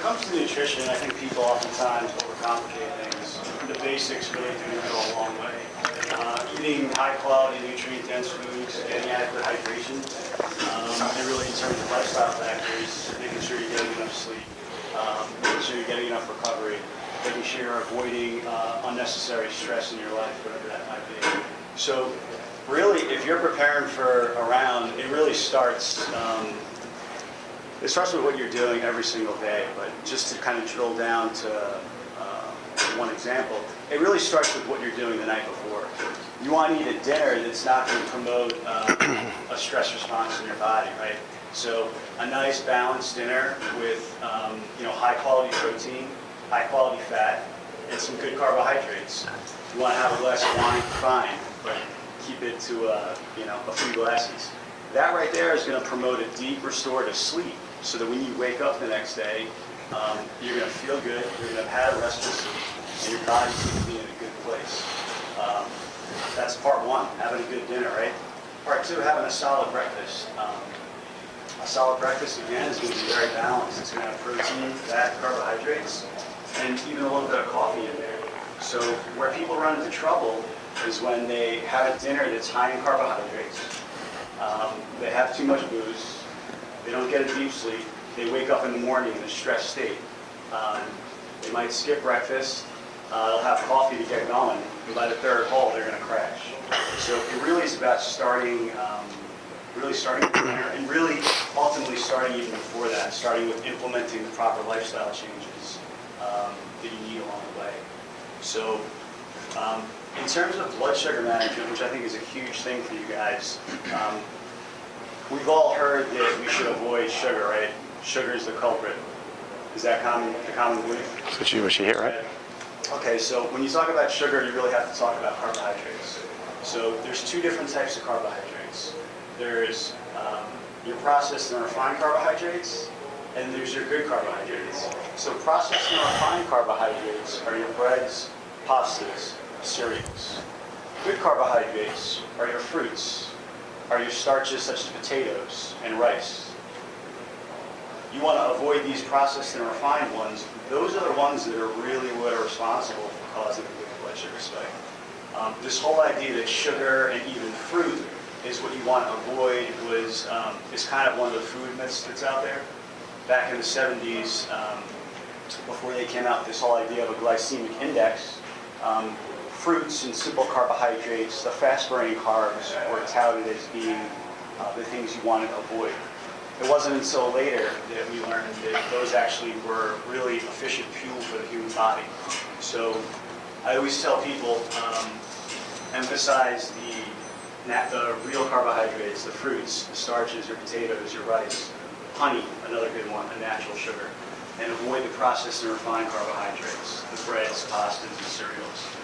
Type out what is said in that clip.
comes to nutrition, I think people oftentimes overcomplicate things. The basics really do go a long way. Eating high-quality, nutrient-dense foods, getting adequate hydration, and really in terms of lifestyle factors, making sure you're getting enough sleep, making sure you're getting enough recovery, making sure you're avoiding unnecessary stress in your life, whatever that might be. So really, if you're preparing for a round, it really starts with what you're doing every single day. But just to kind of drill down to one example, it really starts with what you're doing the night before. You want to eat a dinner that's not going to promote a stress response in your body, right? So a nice balanced dinner with high-quality protein, high-quality fat, and some good carbohydrates. You want to have a glass of wine, fine, but keep it to a few glasses. That right there is going to promote a deep restorative sleep, so that when you wake up the next day, you're going to feel good, you're going to have had a restful sleep, and your body's going to be in a good place. That's part one, having a good dinner, right? Part two, having a solid breakfast. A solid breakfast, again, is going to be very balanced. It's going to have protein, fat, carbohydrates, and even a little bit of coffee in there. So where people run into trouble is when they have a dinner that's high in carbohydrates, they have too much booze, they don't get a deep sleep, they wake up in the morning in a stressed state. They might skip breakfast, they'll have coffee to get going, and by the third hole, they're going to crash. So it really is about starting with dinner, and really ultimately starting even before that, starting with implementing the proper lifestyle changes that you need along the way. So in terms of blood sugar management, which I think is a huge thing for you guys, we've all heard that we should avoid sugar, right? Sugar is the culprit. Is that the common belief? That's what you hear, right? Okay, so when you talk about sugar, you really have to talk about carbohydrates. So there's two different types of carbohydrates. There's your processed and refined carbohydrates, and there's your good carbohydrates. So processed and refined carbohydrates are your breads, pastas, cereals. Good carbohydrates are your fruits, are your starches such as potatoes and rice. You want to avoid these processed and refined ones. Those are the ones that are really what are responsible for causing a big blood sugar spike. This whole idea that sugar and even fruit is what you want to avoid is kind of one of the food myths that's out there. Back in the 70s, before they came out with this whole idea of a glycemic index, fruits and simple carbohydrates, the fast-burning carbs, were touted as being the things you wanted to avoid. It wasn't until later that we learned that those actually were really efficient fuel for the human body. So I always tell people, emphasize the real carbohydrates, the fruits, the starches, your potatoes, your rice, honey, another good one, a natural sugar, and avoid the processed and refined carbohydrates, the breads, pastas, and cereals.